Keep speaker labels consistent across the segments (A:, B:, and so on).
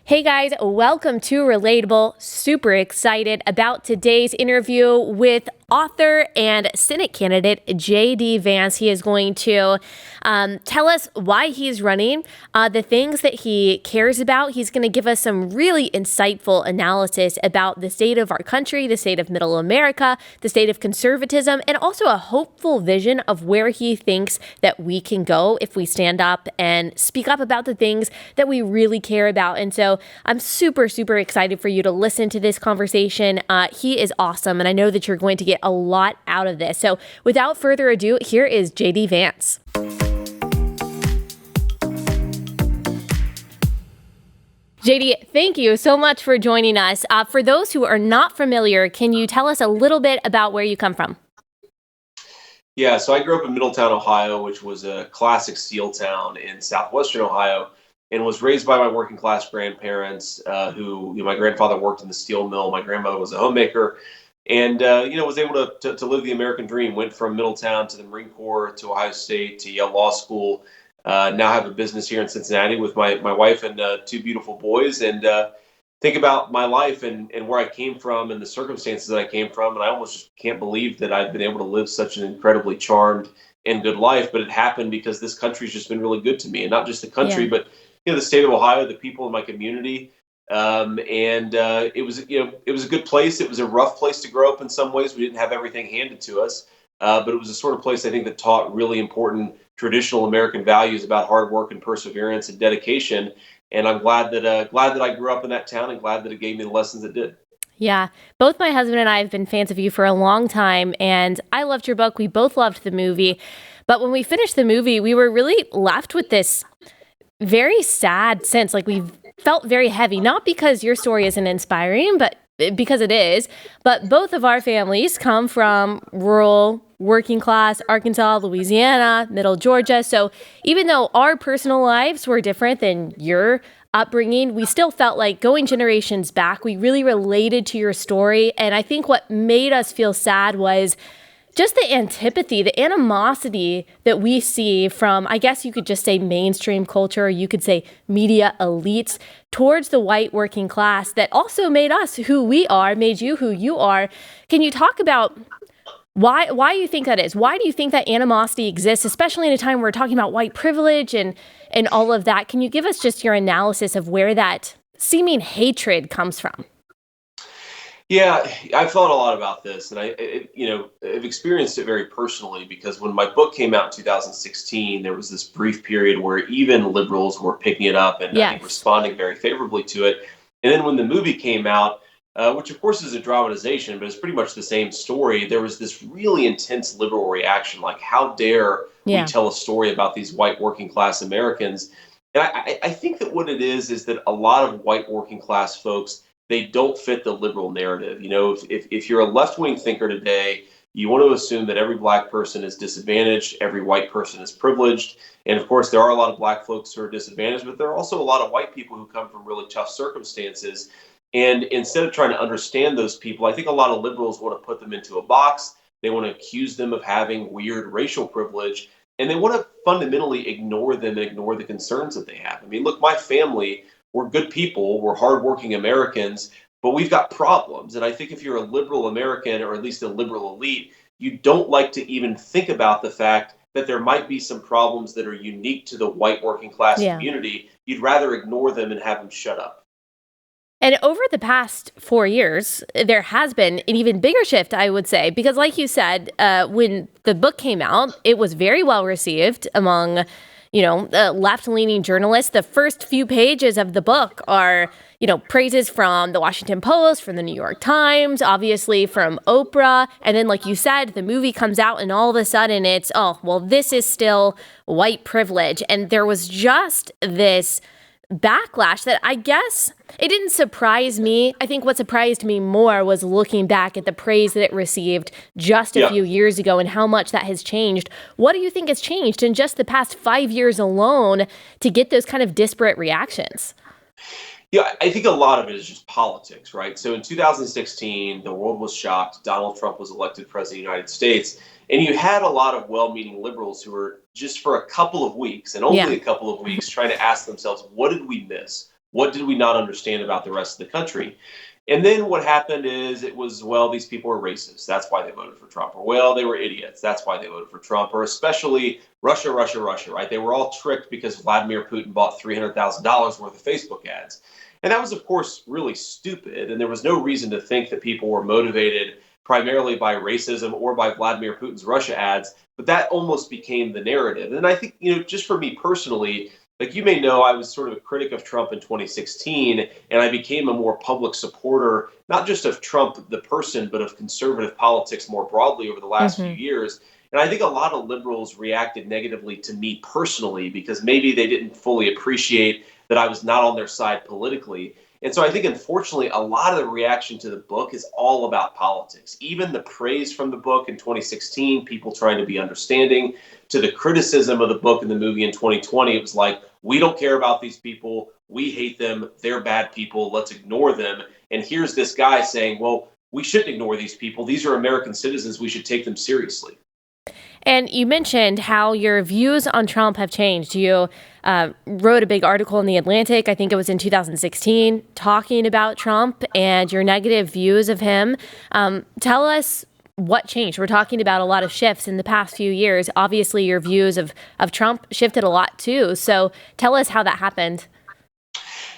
A: Hey guys, welcome to Relatable. Super excited about today's interview with author and Senate candidate J.D. Vance. He is going to tell us why he's running, the things that he cares about. He's going to give us some really insightful analysis about the state of our country, the state of Middle America, the state of conservatism, and also a hopeful vision of where he thinks that we can go if we stand up and speak up about the things that we really care about. And so I'm super, super excited for you to listen to this conversation. He is awesome, and I know that you're going to get a lot out of this. So without further ado, here is J.D. Vance. J.D., thank you so much for joining us. For those who are not familiar, can you tell us a little bit about where you come from?
B: Yeah, so I grew up in Middletown, Ohio, which was a classic steel town in southwestern Ohio, and was raised by my working class grandparents, who my grandfather worked in the steel mill. My grandmother was a homemaker, and was able to live the American dream. Went from Middletown to the Marine Corps to Ohio State to Yale Law School. Now have a business here in Cincinnati with my wife and two beautiful boys, and think about my life and where I came from and the circumstances that I came from. And I almost just can't believe that I've been able to live such an incredibly charmed and good life. But it happened because this country's just been really good to me, and not just the country, but the state of Ohio, the people in my community. It was a good place. It was a rough place to grow up in some ways. We didn't have everything handed to us, but it was a sort of place I think that taught really important traditional American values about hard work and perseverance and dedication. And I'm glad that I grew up in that town, and glad that it gave me the lessons it did.
A: Yeah, both my husband and I have been fans of you for a long time, and I loved your book. We both loved the movie. But when we finished the movie, we were really left with this very sad sense. Like, we felt very heavy, not because your story isn't inspiring, but because it is. But both of our families come from rural, working class Arkansas, Louisiana, middle Georgia. So even though our personal lives were different than your upbringing, we still felt like, going generations back, we really related to your story. And I think what made us feel sad was just the antipathy, the animosity that we see from, I guess you could just say, mainstream culture, or you could say media elites towards the white working class that also made us who we are, made you who you are. Can you talk about why you think that is? Why do you think that animosity exists, especially in a time where we're talking about white privilege and all of that? Can you give us just your analysis of where that seeming hatred comes from?
B: Yeah, I've thought a lot about this, and I've experienced it very personally, because when my book came out in 2016, there was this brief period where even liberals were picking it up and I think responding very favorably to it. And then when the movie came out, which of course is a dramatization, but it's pretty much the same story, there was this really intense liberal reaction, like, how dare we tell a story about these white working class Americans? And I think that what it is that a lot of white working class folks, they don't fit the liberal narrative. If you're a left-wing thinker today, you want to assume that every black person is disadvantaged, every white person is privileged. And of course, there are a lot of black folks who are disadvantaged, but there are also a lot of white people who come from really tough circumstances. And instead of trying to understand those people, I think a lot of liberals want to put them into a box. They want to accuse them of having weird racial privilege, and they want to fundamentally ignore them and ignore the concerns that they have. I mean, look, my family, we're good people, we're hardworking Americans, but we've got problems. And I think if you're a liberal American, or at least a liberal elite, you don't like to even think about the fact that there might be some problems that are unique to the white working class community. You'd rather ignore them and have them shut up.
A: And over the past 4 years, there has been an even bigger shift, I would say, because like you said, when the book came out, it was very well received among left-leaning journalists. The first few pages of the book are, praises from the Washington Post, from the New York Times, obviously from Oprah. And then, like you said, the movie comes out and all of a sudden it's, oh, well, this is still white privilege. And there was just this backlash that I guess it didn't surprise me. I think what surprised me more was looking back at the praise that it received just a few years ago and how much that has changed. What do you think has changed in just the past 5 years alone to get those kind of disparate reactions?
B: Yeah, I think a lot of it is just politics, right? So in 2016, the world was shocked. Donald Trump was elected president of the United States. And you had a lot of well-meaning liberals who were just for a couple of weeks, and only a couple of weeks, trying to ask themselves, what did we miss? What did we not understand about the rest of the country? And then what happened is it was, well, these people are racist. That's why they voted for Trump. Or, well, they were idiots. That's why they voted for Trump. Or especially Russia, Russia, Russia, right? They were all tricked because Vladimir Putin bought $300,000 worth of Facebook ads. And that was, of course, really stupid. And there was no reason to think that people were motivated primarily by racism or by Vladimir Putin's Russia ads. But that almost became the narrative. And I think, just for me personally, like you may know, I was sort of a critic of Trump in 2016, and I became a more public supporter, not just of Trump, the person, but of conservative politics more broadly over the last few years. And I think a lot of liberals reacted negatively to me personally because maybe they didn't fully appreciate that I was not on their side politically. And so I think, unfortunately, a lot of the reaction to the book is all about politics. Even the praise from the book in 2016, people trying to be understanding, to the criticism of the book and the movie in 2020, it was like, we don't care about these people. We hate them. They're bad people. Let's ignore them. And here's this guy saying, well, we shouldn't ignore these people. These are American citizens. We should take them seriously.
A: And you mentioned how your views on Trump have changed. You wrote a big article in The Atlantic, I think it was in 2016, talking about Trump and your negative views of him. Tell us what changed. We're talking about a lot of shifts in the past few years. Obviously, your views of Trump shifted a lot too. So tell us how that happened.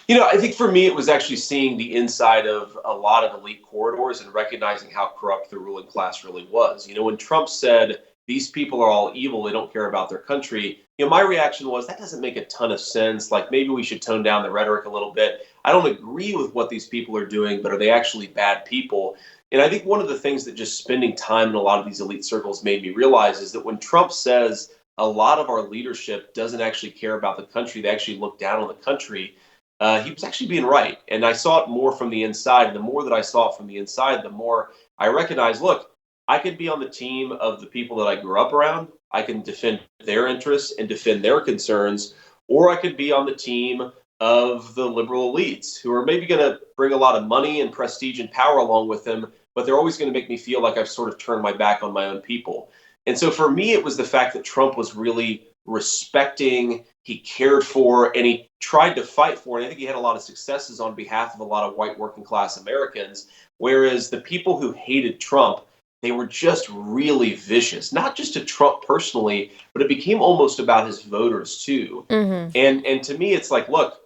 B: I think for me, it was actually seeing the inside of a lot of elite corridors and recognizing how corrupt the ruling class really was. When Trump said, these people are all evil, they don't care about their country, my reaction was, that doesn't make a ton of sense. Like, maybe we should tone down the rhetoric a little bit. I don't agree with what these people are doing, but are they actually bad people? And I think one of the things that just spending time in a lot of these elite circles made me realize is that when Trump says a lot of our leadership doesn't actually care about the country, they actually look down on the country, he was actually being right. And I saw it more from the inside. And the more that I saw it from the inside, the more I recognized, look, I could be on the team of the people that I grew up around. I can defend their interests and defend their concerns, or I could be on the team of the liberal elites who are maybe going to bring a lot of money and prestige and power along with them, but they're always going to make me feel like I've sort of turned my back on my own people. And so for me, it was the fact that Trump was really respecting, he cared for, and he tried to fight for, and I think he had a lot of successes on behalf of a lot of white working class Americans, whereas the people who hated Trump, they were just really vicious, not just to Trump personally, but it became almost about his voters too. And to me, it's like, look,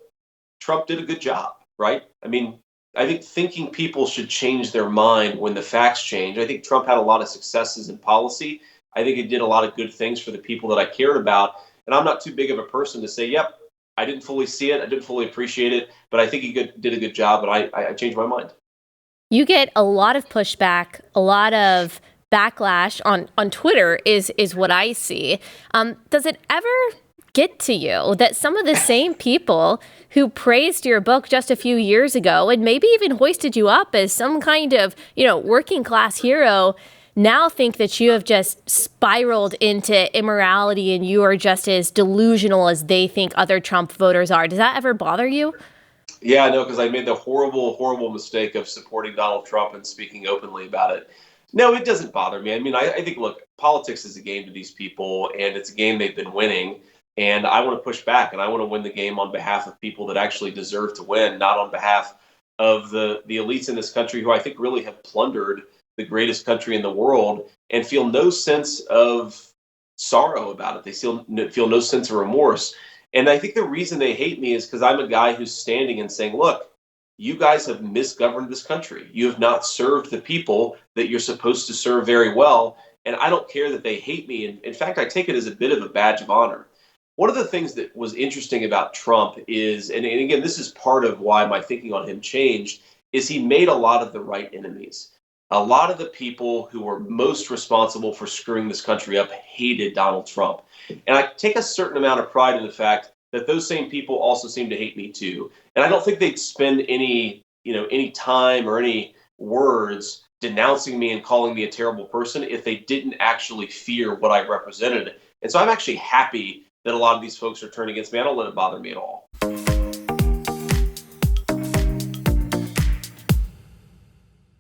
B: Trump did a good job, right? I mean, I think thinking people should change their mind when the facts change. I think Trump had a lot of successes in policy. I think he did a lot of good things for the people that I cared about. And I'm not too big of a person to say, yep, I didn't fully see it, I didn't fully appreciate it, but I think he did a good job, and I changed my mind.
A: You get a lot of pushback, a lot of backlash on Twitter is what I see. Does it ever get to you that some of the same people who praised your book just a few years ago and maybe even hoisted you up as some kind of, working class hero now think that you have just spiraled into immorality and you are just as delusional as they think other Trump voters are? Does that ever bother you?
B: Yeah, no, because I made the horrible, horrible mistake of supporting Donald Trump and speaking openly about it. No, it doesn't bother me. I mean, I think, look, politics is a game to these people, and it's a game they've been winning. And I want to push back, and I want to win the game on behalf of people that actually deserve to win, not on behalf of the elites in this country who I think really have plundered the greatest country in the world and feel no sense of sorrow about it. They feel no sense of remorse. And I think the reason they hate me is because I'm a guy who's standing and saying, look, you guys have misgoverned this country. You have not served the people that you're supposed to serve very well. And I don't care that they hate me. And in fact, I take it as a bit of a badge of honor. One of the things that was interesting about Trump is, and again, this is part of why my thinking on him changed, is he made a lot of the right enemies. A lot of the people who were most responsible for screwing this country up hated Donald Trump. And I take a certain amount of pride in the fact that those same people also seem to hate me too. And I don't think they'd spend any time or any words denouncing me and calling me a terrible person if they didn't actually fear what I represented. And so I'm actually happy that a lot of these folks are turning against me. I don't let it bother me at all.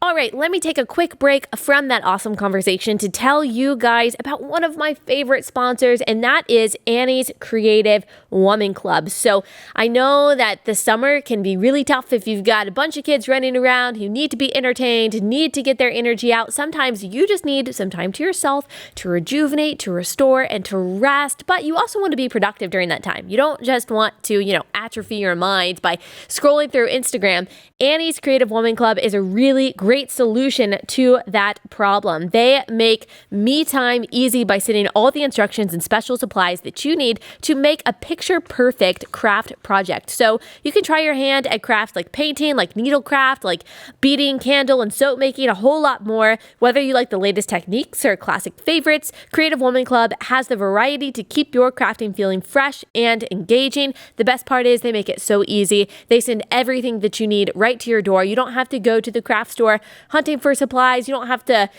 A: All right, let me take a quick break from that awesome conversation to tell you guys about one of my favorite sponsors, and that is Annie's Creative Woman Club. So I know that the summer can be really tough if you've got a bunch of kids running around who need to be entertained, need to get their energy out. Sometimes you just need some time to yourself to rejuvenate, to restore, and to rest, but you also want to be productive during that time. You don't just want to, atrophy your mind by scrolling through Instagram. Annie's Creative Woman Club is a really great solution to that problem. They make me time easy by sending all the instructions and special supplies that you need to make a picture-perfect craft project. So you can try your hand at crafts like painting, like needlecraft, like beading, candle, and soap making, a whole lot more. Whether you like the latest techniques or classic favorites, Creative Woman Club has the variety to keep your crafting feeling fresh and engaging. The best part is they make it so easy. They send everything that you need right to your door. You don't have to go to the craft store hunting for supplies. You don't have to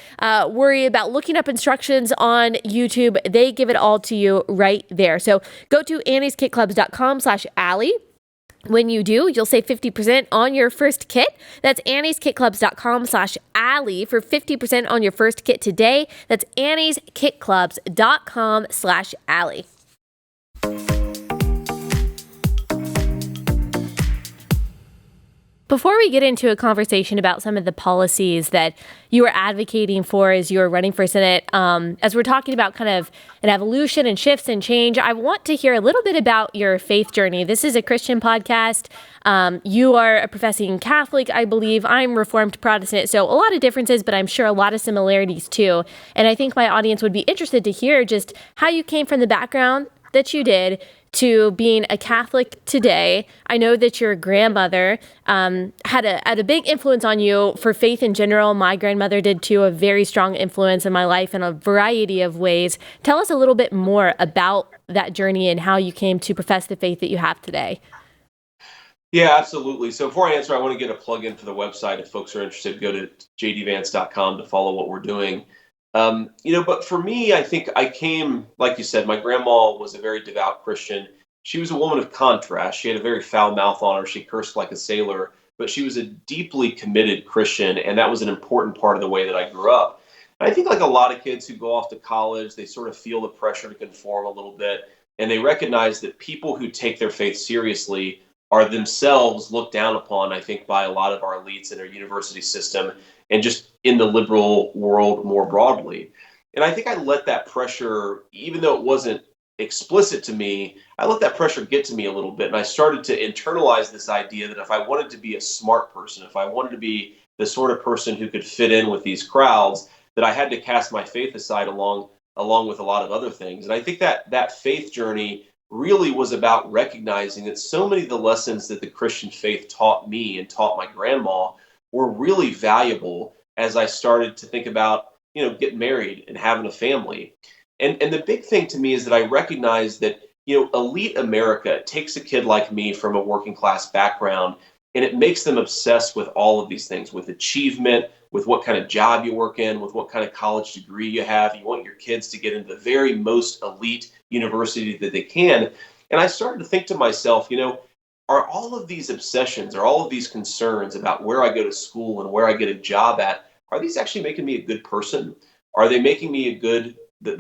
A: worry about looking up instructions on YouTube. They give it all to you right there. So go to annieskitclubs.com/Allie. When you do, you'll save 50% on your first kit. That's annieskitclubs.com/Allie for 50% on your first kit today. That's annieskitclubs.com/Allie. Before we get into a conversation about some of the policies that you are advocating for as you are running for Senate, as we're talking about kind of an evolution and shifts and change, I want to hear a little bit about your faith journey. This is a Christian podcast. You are a professing Catholic, I believe. I'm Reformed Protestant, so a lot of differences, but I'm sure a lot of similarities too. And I think my audience would be interested to hear just how you came from the background that you did to being a Catholic today. I know that your grandmother had a big influence on you for faith in general. My grandmother did too, a very strong influence in my life in a variety of ways. Tell us a little bit more about that journey and how you came to profess the faith that you have today.
B: Yeah, absolutely. So before I answer, I want to get a plug in for the website. If folks are interested, go to jdvance.com to follow what we're doing. But for me, I think I came, like you said, my grandma was a very devout Christian. She was a woman of contrast. She had a very foul mouth on her. She cursed like a sailor, but she was a deeply committed Christian, and that was an important part of the way that I grew up. And I think like a lot of kids who go off to college, they sort of feel the pressure to conform a little bit, and they recognize that people who take their faith seriously are themselves looked down upon, I think, by a lot of our elites in our university system and just in the liberal world more broadly. And I think I let that pressure, even though it wasn't explicit to me, I let that pressure get to me a little bit. And I started to internalize this idea that if I wanted to be a smart person, if I wanted to be the sort of person who could fit in with these crowds, that I had to cast my faith aside along with a lot of other things. And I think that faith journey really was about recognizing that so many of the lessons that the Christian faith taught me and taught my grandma were really valuable as I started to think about, getting married and having a family. And the big thing to me is that I recognize that, elite America takes a kid like me from a working class background, and it makes them obsessed with all of these things, with achievement, with what kind of job you work in, with what kind of college degree you have. You want your kids to get into the very most elite university that they can. And I started to think to myself, are all of these obsessions, are all of these concerns about where I go to school and where I get a job at, are these actually making me a good person? Are they making me the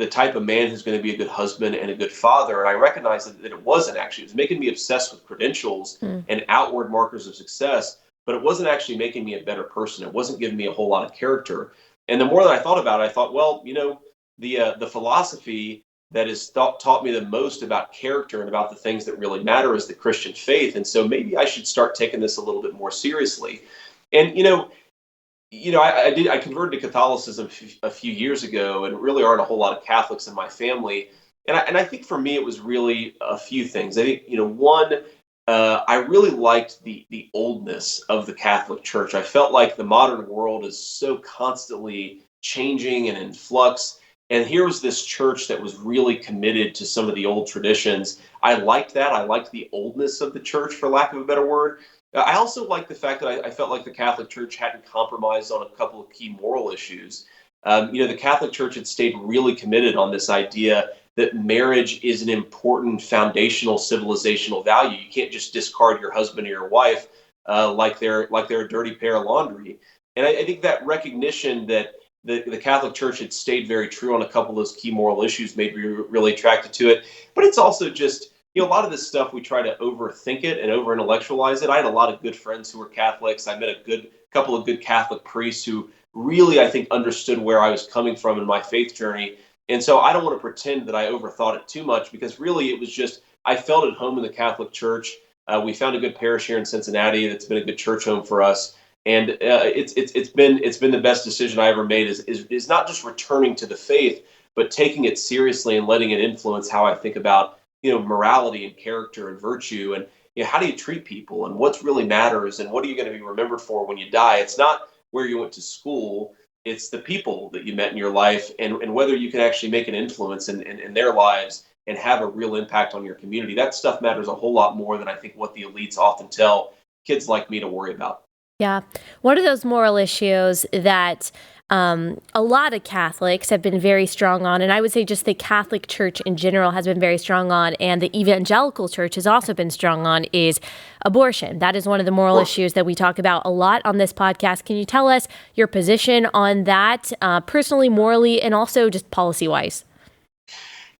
B: type of man who's going to be a good husband and a good father? And I recognized that it wasn't actually. It was making me obsessed with credentials and outward markers of success, but it wasn't actually making me a better person. It wasn't giving me a whole lot of character. And the more that I thought about it, I thought, well, the philosophy that has taught me the most about character and about the things that really matter is the Christian faith. And so maybe I should start taking this a little bit more seriously. And, I converted to Catholicism a few years ago, and really aren't a whole lot of Catholics in my family. And I think for me, it was really a few things. I think, one, I really liked the oldness of the Catholic Church. I felt like the modern world is so constantly changing and in flux. And here was this church that was really committed to some of the old traditions. I liked that. I liked the oldness of the church, for lack of a better word. I also liked the fact that I felt like the Catholic Church hadn't compromised on a couple of key moral issues. The Catholic Church had stayed really committed on this idea that marriage is an important foundational civilizational value. You can't just discard your husband or your wife like they're a dirty pair of laundry. And I think that recognition that the Catholic Church had stayed very true on a couple of those key moral issues made me really attracted to it. But it's also just, a lot of this stuff, we try to overthink it and over intellectualize it. I had a lot of good friends who were Catholics. I met a couple of good Catholic priests who really, I think, understood where I was coming from in my faith journey. And so I don't want to pretend that I overthought it too much, because really it was just, I felt at home in the Catholic Church. We found a good parish here in Cincinnati that's been a good church home for us. And it's been the best decision I ever made, is not just returning to the faith, but taking it seriously and letting it influence how I think about, morality and character and virtue, and how do you treat people, and what's really matters, and what are you going to be remembered for when you die. It's not where you went to school, it's the people that you met in your life, and whether you can actually make an influence in their lives and have a real impact on your community. That stuff matters a whole lot more than I think what the elites often tell kids like me to worry about.
A: Yeah. What are those moral issues that a lot of Catholics have been very strong on? And I would say just the Catholic Church in general has been very strong on, and the evangelical church has also been strong on, is abortion. That is one of the moral issues that we talk about a lot on this podcast. Can you tell us your position on that, personally, morally, and also just policy-wise?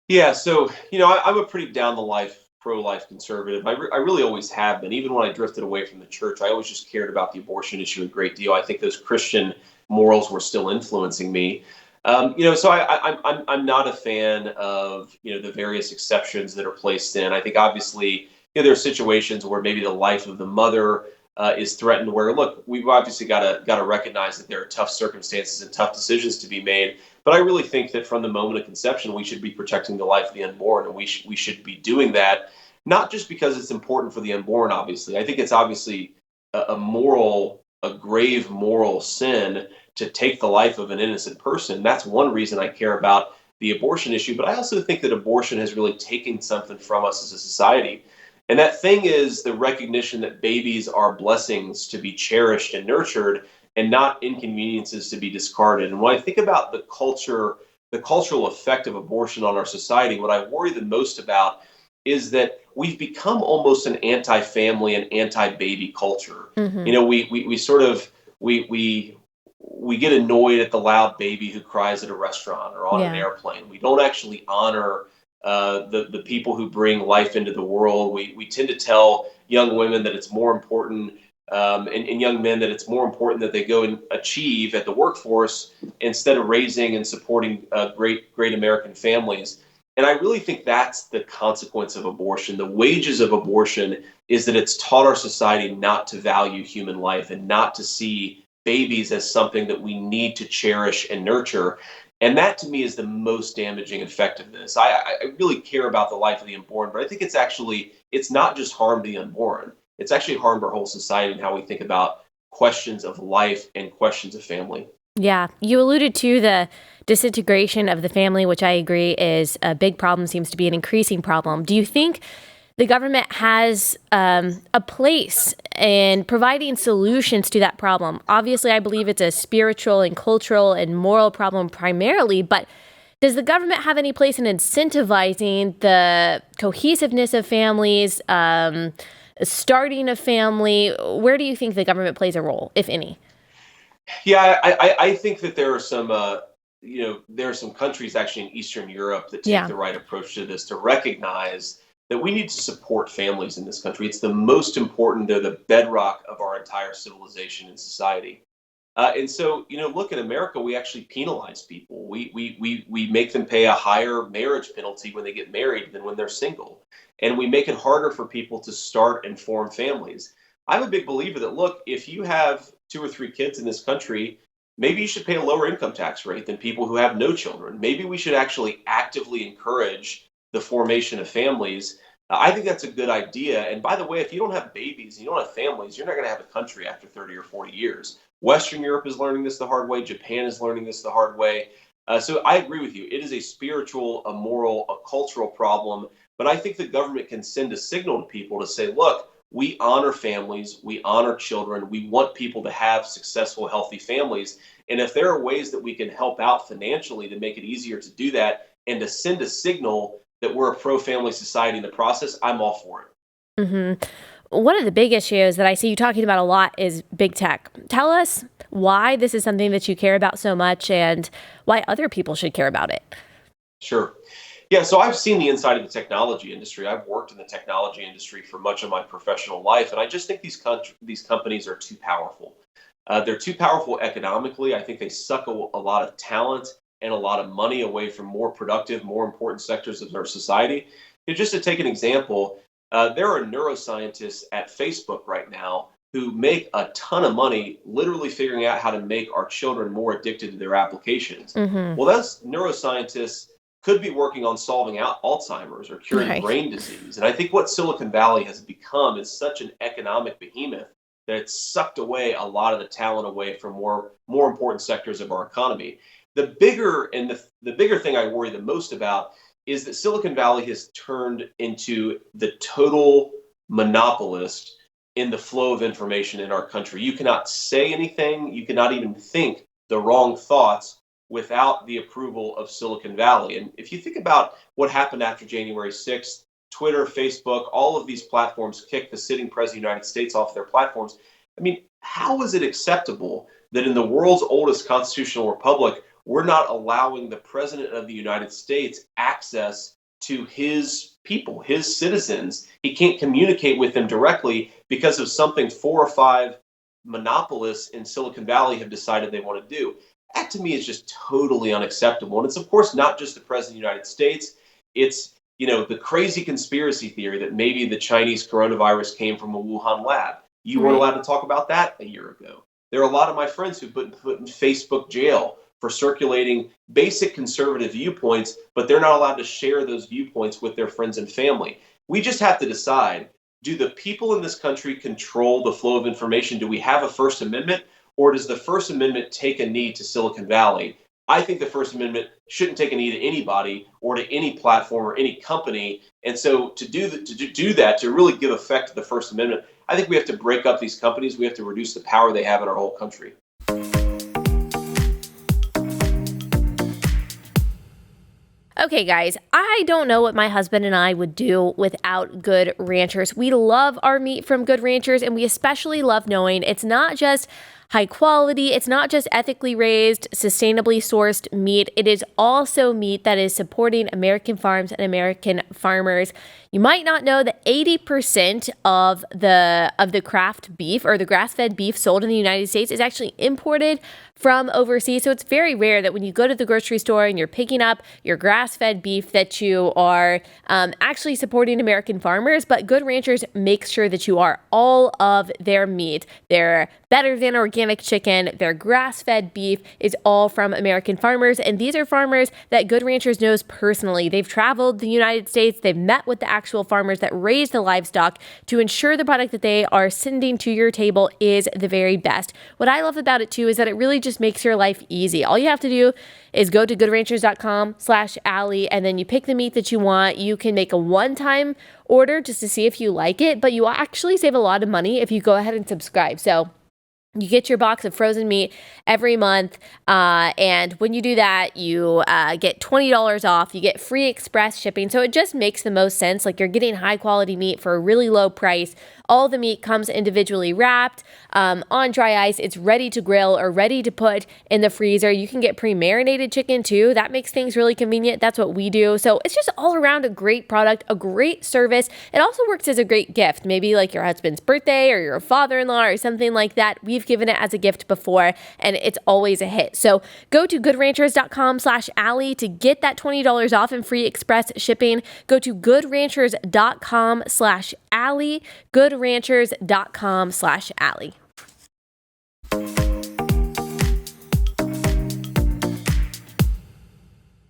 B: Yeah, so, I'm a pretty down the life, pro-life conservative. I really always have been. Even when I drifted away from the church, I always just cared about the abortion issue a great deal. I think those Christian morals were still influencing me. So I'm not a fan of, the various exceptions that are placed in. I think obviously, there are situations where maybe the life of the mother is threatened, where, look, we've obviously got to recognize that there are tough circumstances and tough decisions to be made. But I really think that from the moment of conception, we should be protecting the life of the unborn, and we should be doing that, not just because it's important for the unborn, obviously. I think it's obviously a grave moral sin to take the life of an innocent person. That's one reason I care about the abortion issue. But I also think that abortion has really taken something from us as a society. And that thing is the recognition that babies are blessings to be cherished and nurtured, and not inconveniences to be discarded. And when I think about the cultural effect of abortion on our society, what I worry the most about is that we've become almost an anti-family and anti-baby culture.
A: Mm-hmm.
B: We sort of we get annoyed at the loud baby who cries at a restaurant or on an airplane. We don't actually honor the people who bring life into the world. We tend to tell young women that it's more important, and young men that it's more important that they go and achieve at the workforce instead of raising and supporting great American families. And I really think that's the consequence of abortion. The wages of abortion is that it's taught our society not to value human life and not to see babies as something that we need to cherish and nurture. And that, to me, is the most damaging effect of this. I really care about the life of the unborn, but I think it's not just harm to the unborn. It's actually harmed our whole society and how we think about questions of life and questions of family.
A: Yeah, you alluded to the disintegration of the family, which I agree is a big problem, seems to be an increasing problem. Do you think the government has a place in providing solutions to that problem? Obviously, I believe it's a spiritual and cultural and moral problem primarily, but does the government have any place in incentivizing the cohesiveness of families, starting a family? Where do you think the government plays a role, if any?
B: Yeah, I think that there are some countries actually in Eastern Europe that take the right approach to this, to recognize that we need to support families in this country. It's the most important, they're the bedrock of our entire civilization and society. And so, look, at America, we actually penalize people. We make them pay a higher marriage penalty when they get married than when they're single. And we make it harder for people to start and form families. I'm a big believer that, look, if you have 2 or 3 kids in this country, maybe you should pay a lower income tax rate than people who have no children. Maybe we should actually actively encourage the formation of families. I think that's a good idea. And by the way, if you don't have babies, you don't have families, you're not going to have a country after 30 or 40 years. Western Europe is learning this the hard way. Japan is learning this the hard way. So I agree with you. It is a spiritual, a moral, a cultural problem. But I think the government can send a signal to people to say, look, we honor families, we honor children, we want people to have successful, healthy families. And if there are ways that we can help out financially to make it easier to do that and to send a signal that we're a pro-family society in the process, I'm all for it.
A: Mm-hmm. one of the big issues that I see you talking about a lot is big tech. Tell us why this is something that you care about so much and why other people should care about it.
B: Sure. Yeah, so I've seen the inside of the technology industry. I've worked in the technology industry for much of my professional life, and I just think these companies are too powerful. They're too powerful economically. I think they suck a lot of talent and a lot of money away from more productive, more important sectors of our society. Just to take an example, there are neuroscientists at Facebook right now who make a ton of money literally figuring out how to make our children more addicted to their applications.
A: Mm-hmm.
B: Well, those neuroscientists could be working on solving out Alzheimer's or curing brain disease. And I think what Silicon Valley has become is such an economic behemoth that it's sucked away a lot of the talent away from more important sectors of our economy. The bigger thing I worry the most about is that Silicon Valley has turned into the total monopolist in the flow of information in our country. You cannot say anything, you cannot even think the wrong thoughts without the approval of Silicon Valley. And if you think about what happened after January 6th, Twitter, Facebook, all of these platforms kicked the sitting president of the United States off their platforms. I mean, how is it acceptable that in the world's oldest constitutional republic, we're not allowing the president of the United States access to his people, his citizens? He can't communicate with them directly because of something 4 or 5 monopolists in Silicon Valley have decided they want to do. That to me is just totally unacceptable. And it's of course not just the president of the United States. It's, the crazy conspiracy theory that maybe the Chinese coronavirus came from a Wuhan lab. You weren't allowed to talk about that a year ago. There are a lot of my friends who've been put in Facebook jail for circulating basic conservative viewpoints, but they're not allowed to share those viewpoints with their friends and family. We just have to decide, do the people in this country control the flow of information? Do we have a First Amendment? Or does the First Amendment take a knee to Silicon Valley? I think the First Amendment shouldn't take a knee to anybody or to any platform or any company. And so to do that, to really give effect to the First Amendment, I think we have to break up these companies. We have to reduce the power they have in our whole country.
A: Okay, guys, I don't know what my husband and I would do without Good Ranchers. We love our meat from Good Ranchers, and we especially love knowing it's not just high quality, it's not just ethically raised, sustainably sourced meat. It is also meat that is supporting American farms and American farmers. You might not know that 80% of the craft beef or the grass-fed beef sold in the United States is actually imported from overseas. So it's very rare that when you go to the grocery store and you're picking up your grass-fed beef that you are actually supporting American farmers. But Good Ranchers makes sure that you are all of their meat. They're better than organic chicken. Their grass-fed beef is all from American farmers. And these are farmers that Good Ranchers knows personally. They've traveled the United States. They've met with the actual farmers that raise the livestock to ensure the product that they are sending to your table is the very best. What I love about it too is that it really just makes your life easy. All you have to do is go to goodranchers.com/Allie, and then you pick the meat that you want. You can make a one-time order just to see if you like it, but you actually save a lot of money if you go ahead and subscribe. So you get your box of frozen meat every month, and when you do that, you get $20 off. You get free express shipping, so it just makes the most sense. Like, you're getting high-quality meat for a really low price. All the meat comes individually wrapped on dry ice. It's ready to grill or ready to put in the freezer. You can get pre-marinated chicken, too. That makes things really convenient. That's what we do. So it's just all around a great product, a great service. It also works as a great gift, maybe like your husband's birthday or your father-in-law or something like that. We've given it as a gift before, and it's always a hit. So go to goodranchers.com/Allie to get that $20 off and free express shipping. Go to goodranchers.com/Allie, goodranchers.com/Allie.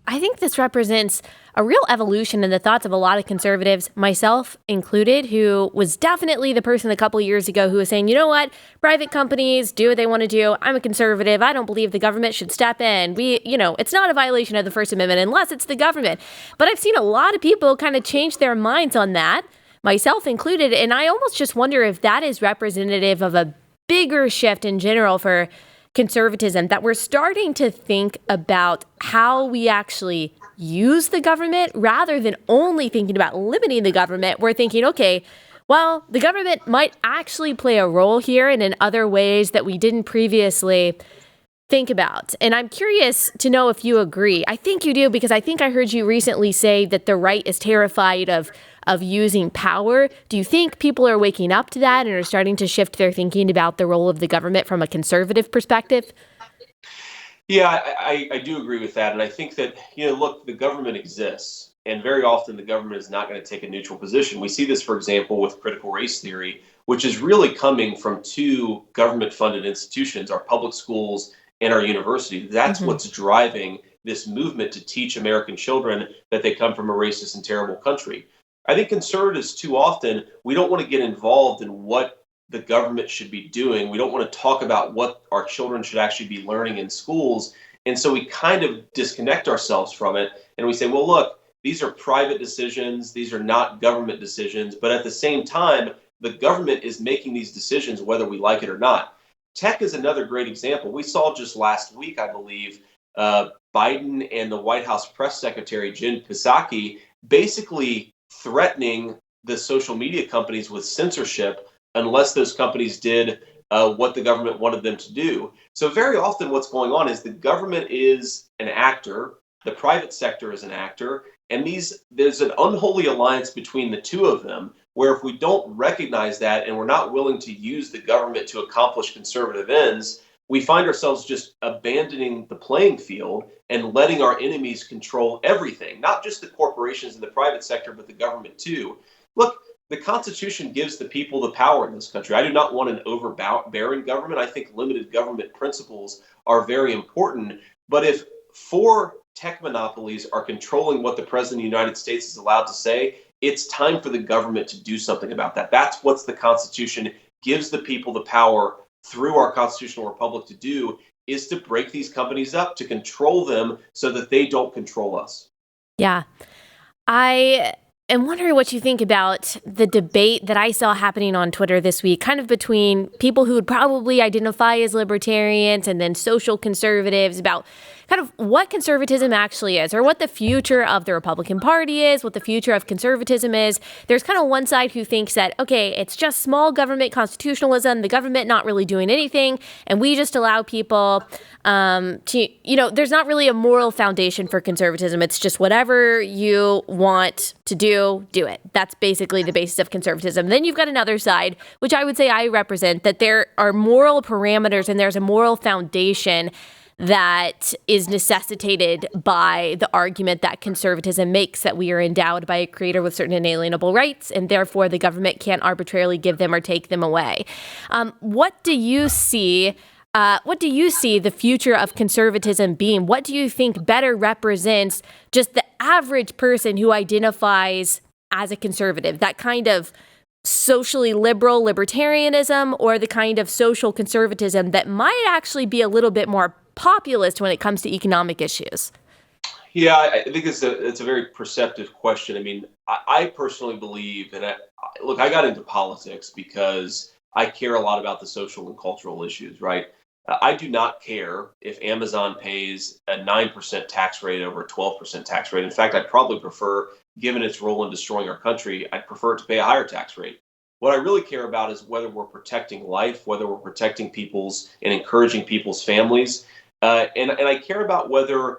A: I think this represents a real evolution in the thoughts of a lot of conservatives, myself included, who was definitely the person a couple years ago who was saying, you know what, private companies do what they want to do. I'm a conservative. I don't believe the government should step in. It's not a violation of the First Amendment unless it's the government. But I've seen a lot of people kind of change their minds on that, myself included. And I almost just wonder if that is representative of a bigger shift in general for conservatism, that we're starting to think about how we actually use the government rather than only thinking about limiting the government. We're thinking, okay, well, the government might actually play a role here and in other ways that we didn't previously think about. And I'm curious to know if you agree. I think you do, because I think I heard you recently say that the right is terrified of using power. Do you think people are waking up to that and are starting to shift their thinking about the role of the government from a conservative perspective?
B: Yeah, I do agree with that. And I think that, look, the government exists. And very often the government is not going to take a neutral position. We see this, for example, with critical race theory, which is really coming from two government funded institutions, our public schools and our universities. That's
A: Hmm.
B: what's driving this movement to teach American children that they come from a racist and terrible country. I think conservatives, too often, we don't want to get involved in what the government should be doing. We don't want to talk about what our children should actually be learning in schools. And so we kind of disconnect ourselves from it. And we say, well, look, these are private decisions. These are not government decisions. But at the same time, the government is making these decisions whether we like it or not. Tech is another great example. We saw just last week, I believe, Biden and the White House press secretary, Jen Psaki, basically threatening the social media companies with censorship unless those companies did what the government wanted them to do. So very often what's going on is the government is an actor, the private sector is an actor, and there's an unholy alliance between the two of them, where if we don't recognize that and we're not willing to use the government to accomplish conservative ends, we find ourselves just abandoning the playing field and letting our enemies control everything, not just the corporations and the private sector, but the government too. Look, the Constitution gives the people the power in this country. I do not want an overbearing government. I think limited government principles are very important. But if four tech monopolies are controlling what the president of the United States is allowed to say, it's time for the government to do something about that. That's what the Constitution gives the people the power through our constitutional republic to do, is to break these companies up, to control them so that they don't control us.
A: Yeah. I am wondering what you think about the debate that I saw happening on Twitter this week, kind of between people who would probably identify as libertarians and then social conservatives, about kind of what conservatism actually is, or what the future of the Republican Party is, what the future of conservatism is. There's kind of one side who thinks that, okay, it's just small government constitutionalism, the government not really doing anything, and we just allow people there's not really a moral foundation for conservatism. It's just whatever you want to do it. That's basically the basis of conservatism. Then you've got another side, which I would say I represent, that there are moral parameters and there's a moral foundation that is necessitated by the argument that conservatism makes, that we are endowed by a creator with certain inalienable rights, and therefore the government can't arbitrarily give them or take them away. What do you see the future of conservatism being? What do you think better represents just the average person who identifies as a conservative, that kind of socially liberal libertarianism, or the kind of social conservatism that might actually be a little bit more populist when it comes to economic issues?
B: Yeah, I think it's a very perceptive question. I mean, I personally believe, and look, I got into politics because I care a lot about the social and cultural issues, right? I do not care if Amazon pays a 9% tax rate over a 12% tax rate. In fact, I'd probably prefer, given its role in destroying our country, I'd prefer it to pay a higher tax rate. What I really care about is whether we're protecting life, whether we're protecting people's and encouraging people's families. And I care about whether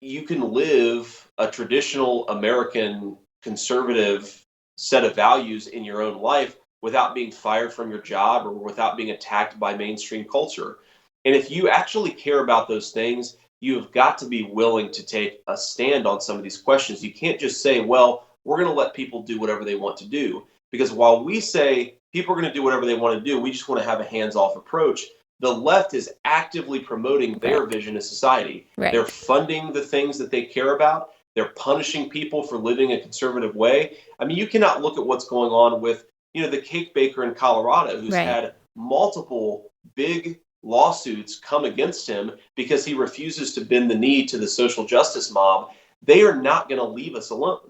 B: you can live a traditional American conservative set of values in your own life without being fired from your job or without being attacked by mainstream culture. And if you actually care about those things, you have got to be willing to take a stand on some of these questions. You can't just say, well, we're going to let people do whatever they want to do. Because while we say people are going to do whatever they want to do, we just want to have a hands-off approach. The left is actively promoting their vision of society.
A: Right.
B: They're funding the things that they care about. They're punishing people for living a conservative way. I mean, you cannot look at what's going on with, the cake baker in Colorado who's had multiple big lawsuits come against him because he refuses to bend the knee to the social justice mob. They are not going to leave us alone.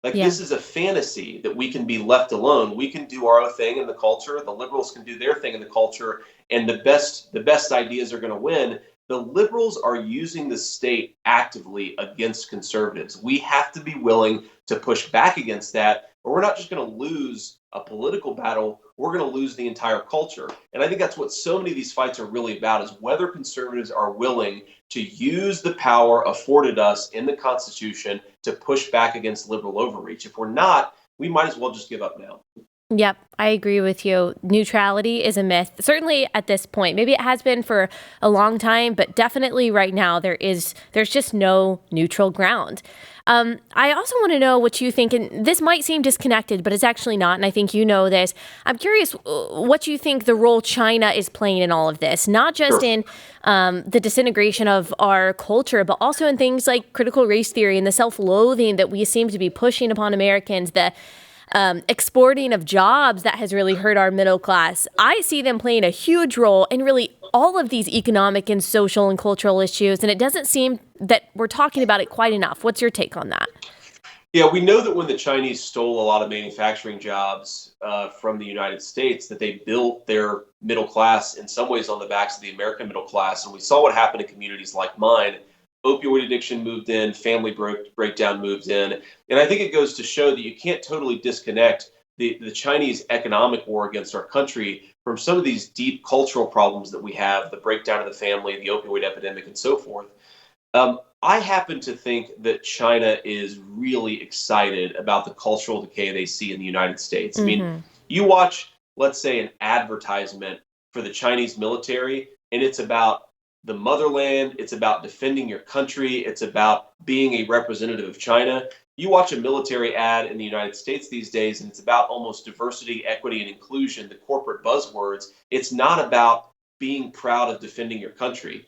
B: This is a fantasy that we can be left alone. We can do our own thing in the culture. The liberals can do their thing in the culture, and the best ideas are going to win. The liberals are using the state actively against conservatives. We have to be willing to push back against that, or we're not just going to lose a political battle, we're going to lose the entire culture. And I think that's what so many of these fights are really about, is whether conservatives are willing to use the power afforded us in the Constitution to push back against liberal overreach. If we're not, we might as well just give up now.
A: Yep, I agree with you. Neutrality is a myth, certainly at this point. Maybe it has been for a long time, but definitely right now there's just no neutral ground. I also want to know what you think, and this might seem disconnected, but it's actually not, and I think you know this. I'm curious what you think the role China is playing in all of this, not just in the disintegration of our culture, but also in things like critical race theory and the self-loathing that we seem to be pushing upon Americans, the exporting of jobs that has really hurt our middle class. I see them playing a huge role in really all of these economic and social and cultural issues, and it doesn't seem that we're talking about it quite enough. What's your take on that?
B: Yeah, we know that when the Chinese stole a lot of manufacturing jobs from the United States, that they built their middle class in some ways on the backs of the American middle class. And we saw what happened in communities like mine. Opioid addiction moved in, family breakdown moved in. And I think it goes to show that you can't totally disconnect the Chinese economic war against our country from some of these deep cultural problems that we have, the breakdown of the family, the opioid epidemic, and so forth. I happen to think that China is really excited about the cultural decay they see in the United States. I mean, you watch, let's say, an advertisement for the Chinese military, and it's about the motherland, it's about defending your country, it's about being a representative of China. You watch a military ad in the United States these days, and it's about almost diversity, equity, and inclusion, the corporate buzzwords. It's not about being proud of defending your country.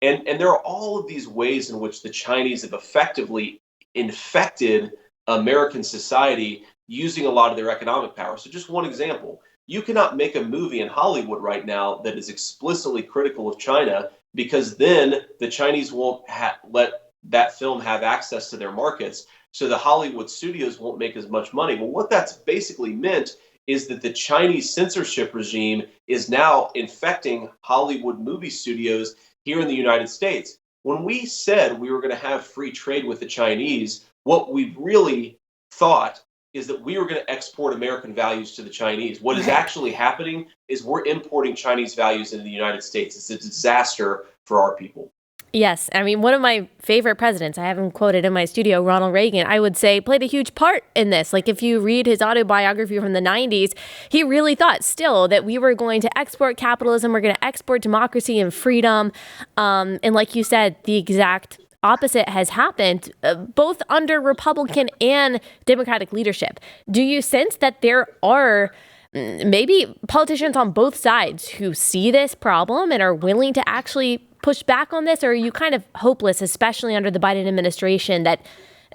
B: And there are all of these ways in which the Chinese have effectively infected American society using a lot of their economic power. So just one example, you cannot make a movie in Hollywood right now that is explicitly critical of China, because then the Chinese won't let that film have access to their markets. So the Hollywood studios won't make as much money. Well, what that's basically meant is that the Chinese censorship regime is now infecting Hollywood movie studios here in the United States. When we said we were going to have free trade with the Chinese, what we really thought is that we were going to export American values to the Chinese. What is actually happening is we're importing Chinese values into the United States. It's a disaster for our people.
A: Yes. I mean, one of my favorite presidents, I have him quoted in my studio, Ronald Reagan, I would say played a huge part in this. Like, if you read his autobiography from the 90s, he really thought still that we were going to export capitalism, we're going to export democracy and freedom. And like you said, the exact opposite has happened, both under Republican and Democratic leadership. Do you sense that there are maybe politicians on both sides who see this problem and are willing to actually push back on this? Or are you kind of hopeless, especially under the Biden administration, that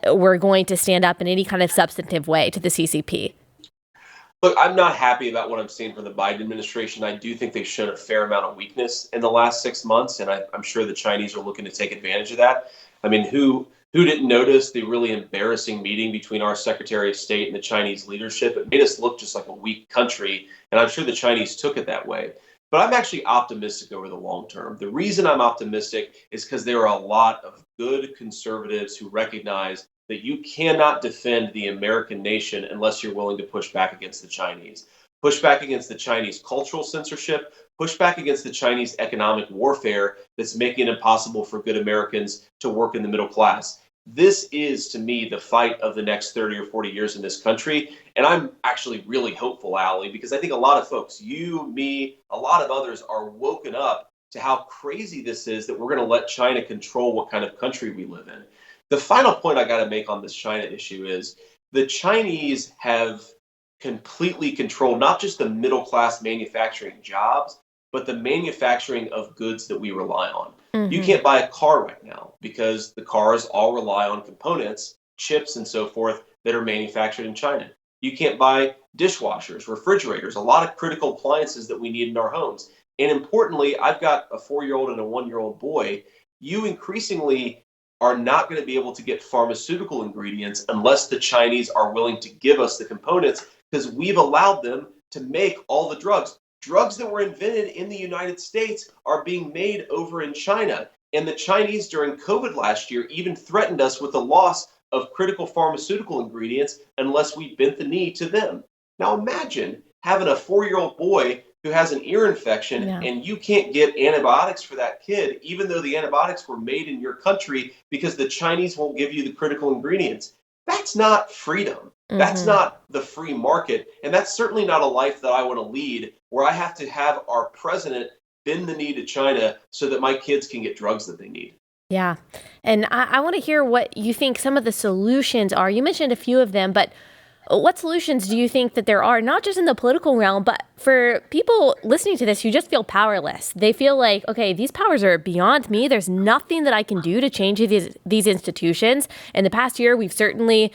A: we're going to stand up in any kind of substantive way to the CCP?
B: Look, I'm not happy about what I'm seeing from the Biden administration. I do think they've shown a fair amount of weakness in the last 6 months, and I'm sure the Chinese are looking to take advantage of that. I mean, who didn't notice the really embarrassing meeting between our Secretary of State and the Chinese leadership? It made us look just like a weak country, and I'm sure the Chinese took it that way. But I'm actually optimistic over the long term. The reason I'm optimistic is because there are a lot of good conservatives who recognize that you cannot defend the American nation unless you're willing to push back against the Chinese. Push back against the Chinese cultural censorship, push back against the Chinese economic warfare that's making it impossible for good Americans to work in the middle class. This is, to me, the fight of the next 30 or 40 years in this country. And I'm actually really hopeful, Allie, because I think a lot of folks, you, me, a lot of others are woken up to how crazy this is that we're going to let China control what kind of country we live in. The final point I got to make on this China issue is the Chinese have completely controlled not just the middle class manufacturing jobs, but the manufacturing of goods that we rely on. You can't buy a car right now because the cars all rely on components, chips, and so forth that are manufactured in China. You can't buy dishwashers, refrigerators, a lot of critical appliances that we need in our homes. And importantly, I've got a 4-year-old and a 1-year-old boy. You increasingly are not going to be able to get pharmaceutical ingredients unless the Chinese are willing to give us the components, because we've allowed them to make all the drugs. Drugs that were invented in the United States are being made over in China. And the Chinese during COVID last year even threatened us with the loss of critical pharmaceutical ingredients unless we bent the knee to them. Now imagine having a 4-year-old boy who has an ear infection
A: Yeah.
B: and you can't get antibiotics for that kid, even though the antibiotics were made in your country because the Chinese won't give you the critical ingredients. That's not freedom. That's
A: Hmm.
B: not the free market. And that's certainly not a life that I want to lead, where I have to have our president bend the knee to China so that my kids can get drugs that they need.
A: Yeah. And I want to hear what you think some of the solutions are. You mentioned a few of them, but what solutions do you think that there are, not just in the political realm, but for people listening to this who just feel powerless? They feel like, okay, these powers are beyond me. There's nothing that I can do to change these institutions. In the past year, we've certainly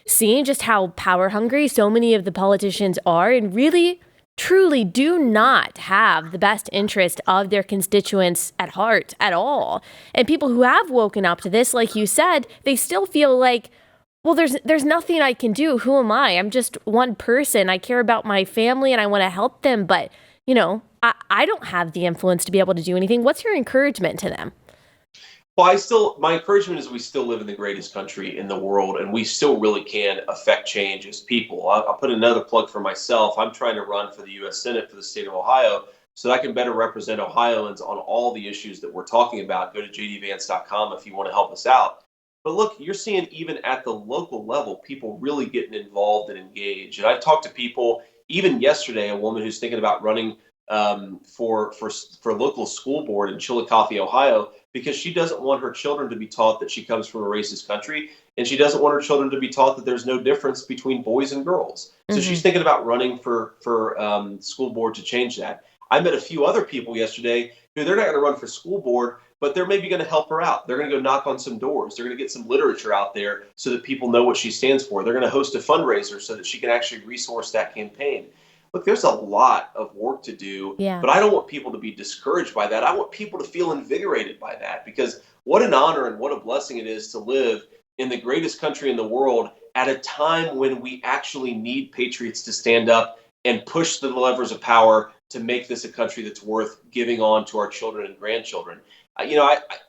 A: seen just how power hungry so many of the politicians are and really truly do not have the best interest of their constituents at heart at all. And people who have woken up to this, like you said, they still feel like, well, there's nothing I can do. Who am I? I'm just one person. I care about my family and I want to help them, but I don't have the influence to be able to do anything. What's your encouragement to them?
B: Well, my encouragement is we still live in the greatest country in the world, and we still really can affect change as people. I'll put another plug for myself. I'm trying to run for the U.S. Senate for the state of Ohio so that I can better represent Ohioans on all the issues that we're talking about. Go to jdvance.com if you want to help us out. But look, you're seeing even at the local level, people really getting involved and engaged. And I talked to people even yesterday, a woman who's thinking about running for local school board in Chillicothe, Ohio, because she doesn't want her children to be taught that she comes from a racist country, and she doesn't want her children to be taught that there's no difference between boys and girls. So
A: Hmm.
B: she's thinking about running for school board to change that. I met a few other people yesterday who they're not going to run for school board, but they're maybe going to help her out. They're going to go knock on some doors. They're going to get some literature out there so that people know what she stands for. They're going to host a fundraiser so that she can actually resource that campaign. Look, there's a lot of work to do,
A: Yeah.
B: but I don't want people to be discouraged by that. I want people to feel invigorated by that, because what an honor and what a blessing it is to live in the greatest country in the world at a time when we actually need patriots to stand up and push the levers of power to make this a country that's worth giving on to our children and grandchildren.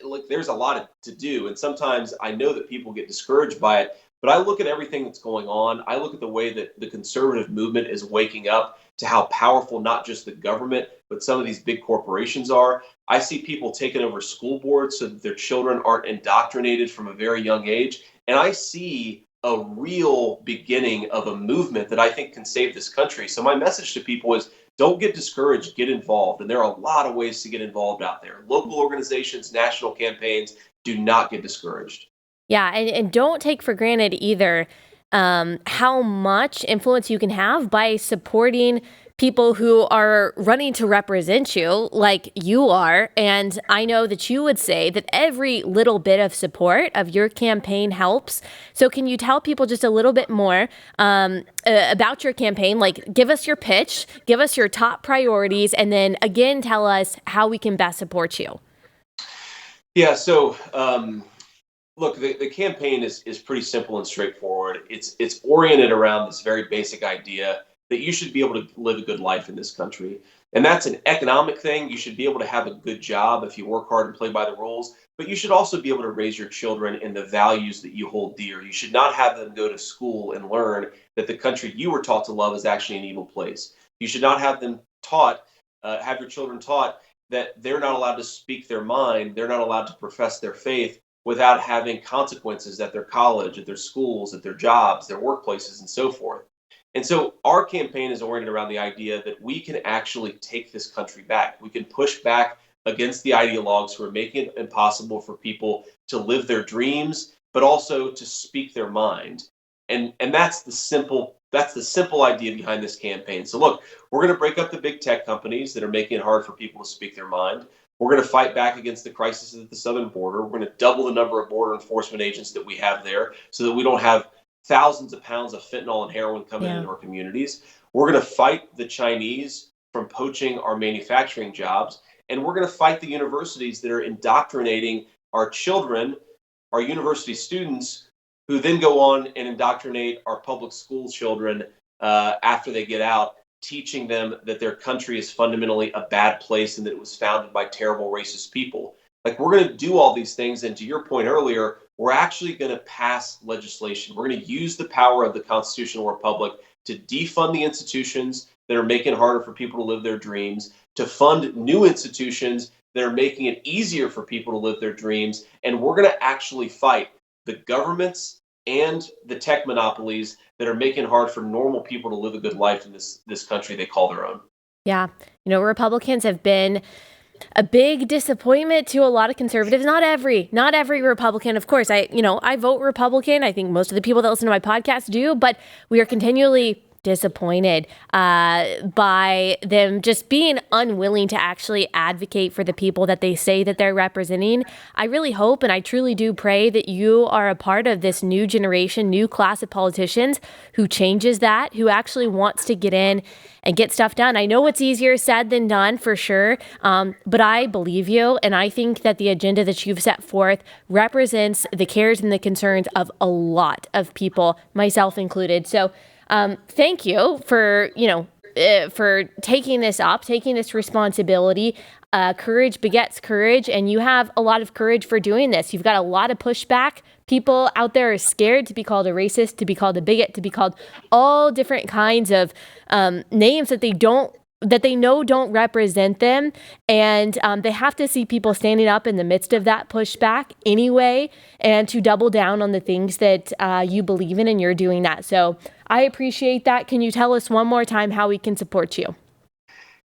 B: Look, there's a lot to do, and sometimes I know that people get discouraged by it. But I look at everything that's going on. I look at the way that the conservative movement is waking up to how powerful not just the government, but some of these big corporations are. I see people taking over school boards so that their children aren't indoctrinated from a very young age. And I see a real beginning of a movement that I think can save this country. So my message to people is, don't get discouraged, get involved. And there are a lot of ways to get involved out there. Local organizations, national campaigns, do not get discouraged.
A: Yeah, and don't take for granted either how much influence you can have by supporting people who are running to represent you like you are. And I know that you would say that every little bit of support of your campaign helps. So can you tell people just a little bit more about your campaign? Like, give us your pitch, give us your top priorities, and then again, tell us how we can best support you.
B: Yeah, so look, the campaign is pretty simple and straightforward. It's oriented around this very basic idea that you should be able to live a good life in this country. And that's an economic thing. You should be able to have a good job if you work hard and play by the rules, but you should also be able to raise your children in the values that you hold dear. You should not have them go to school and learn that the country you were taught to love is actually an evil place. You should not have them have your children taught that they're not allowed to speak their mind, they're not allowed to profess their faith without having consequences at their college, at their schools, at their jobs, their workplaces, and so forth. And so our campaign is oriented around the idea that we can actually take this country back. We can push back against the ideologues who are making it impossible for people to live their dreams, but also to speak their mind. And that's the simple idea behind this campaign. So look, we're going to break up the big tech companies that are making it hard for people to speak their mind. We're going to fight back against the crisis at the southern border. We're going to double the number of border enforcement agents that we have there so that we don't have thousands of pounds of fentanyl and heroin coming
A: Yeah.
B: into our communities. We're going to fight the Chinese from poaching our manufacturing jobs. And we're going to fight the universities that are indoctrinating our children, our university students, who then go on and indoctrinate our public school children after they get out, teaching them that their country is fundamentally a bad place and that it was founded by terrible racist people. Like, we're going to do all these things. And to your point earlier, we're actually going to pass legislation. We're going to use the power of the constitutional republic to defund the institutions that are making it harder for people to live their dreams, to fund new institutions that are making it easier for people to live their dreams. And we're going to actually fight the governments and the tech monopolies that are making it hard for normal people to live a good life in this country they call their own.
A: Yeah. Republicans have been a big disappointment to a lot of conservatives. Not every Republican. Of course, I vote Republican. I think most of the people that listen to my podcast do, but we are continually disappointed by them just being unwilling to actually advocate for the people that they say that they're representing. I really hope and I truly do pray that you are a part of this new generation, new class of politicians who changes that, who actually wants to get in and get stuff done. I know it's easier said than done for sure, but I believe you, and I think that the agenda that you've set forth represents the cares and the concerns of a lot of people, myself included. So thank you for taking this up, taking this responsibility. Courage begets courage, and you have a lot of courage for doing this. You've got a lot of pushback. People out there are scared to be called a racist, to be called a bigot, to be called all different kinds of names that they know don't represent them. And they have to see people standing up in the midst of that pushback anyway, and to double down on the things that you believe in, and you're doing that. So I appreciate that. Can you tell us one more time how we can support you?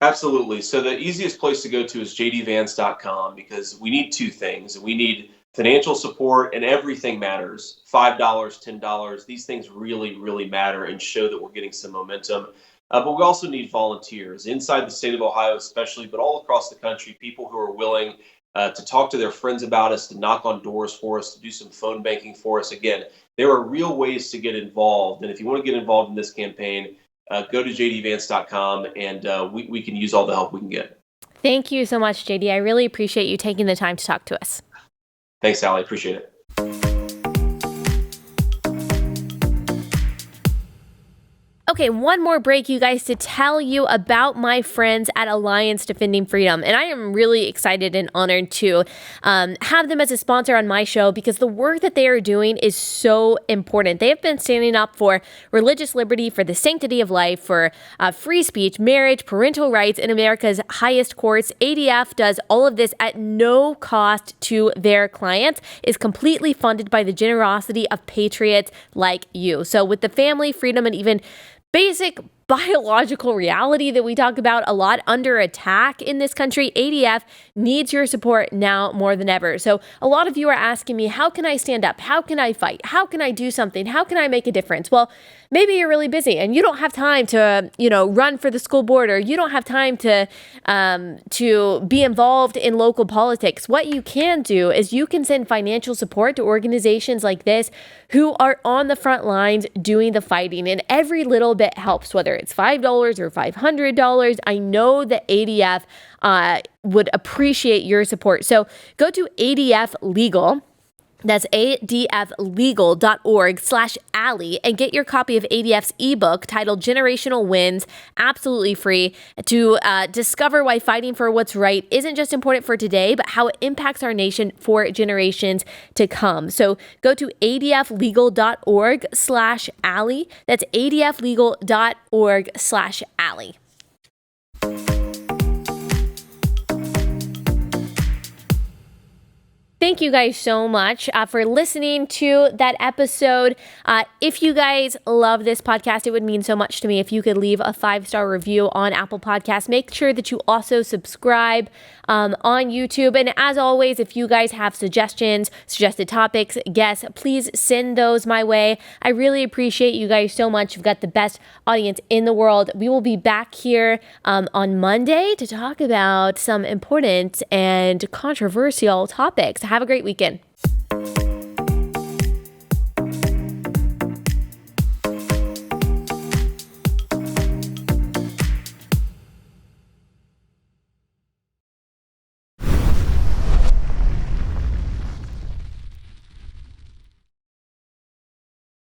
B: Absolutely. So the easiest place to go to is jdvance.com, because we need two things. We need financial support, and everything matters. $5, $10, these things really, really matter and show that we're getting some momentum. But we also need volunteers inside the state of Ohio, especially, but all across the country, people who are willing to talk to their friends about us, to knock on doors for us, to do some phone banking for us. Again, there are real ways to get involved. And if you want to get involved in this campaign, go to jdvance.com, and we can use all the help we can get.
A: Thank you so much, JD. I really appreciate you taking the time to talk to us.
B: Thanks, Allie. Appreciate it.
A: Okay, one more break, you guys, to tell you about my friends at Alliance Defending Freedom. And I am really excited and honored to have them as a sponsor on my show, because the work that they are doing is so important. They have been standing up for religious liberty, for the sanctity of life, for free speech, marriage, parental rights in America's highest courts. ADF does all of this at no cost to their clients, is completely funded by the generosity of patriots like you. So with the family, freedom, and even basic biological reality that we talk about a lot under attack in this country, ADF needs your support now more than ever. So a lot of you are asking me, how can I stand up? How can I fight? How can I do something? How can I make a difference? Well, maybe you're really busy and you don't have time to, run for the school board, or you don't have time to be involved in local politics. What you can do is you can send financial support to organizations like this who are on the front lines doing the fighting, and every little bit helps, whether it's $5 or $500. I know that ADF would appreciate your support. So go to ADF Legal. That's adflegal.org/Allie, and get your copy of ADF's ebook titled Generational Wins, absolutely free, to discover why fighting for what's right isn't just important for today, but how it impacts our nation for generations to come. So go to adflegal.org/Allie. That's adflegal.org/Allie. Thank you guys so much for listening to that episode. If you guys love this podcast, it would mean so much to me if you could leave a 5-star review on Apple Podcasts. Make sure that you also subscribe on YouTube. And as always, if you guys have suggestions, suggested topics, guests, please send those my way. I really appreciate you guys so much. You've got the best audience in the world. We will be back here on Monday to talk about some important and controversial topics. Have a great weekend.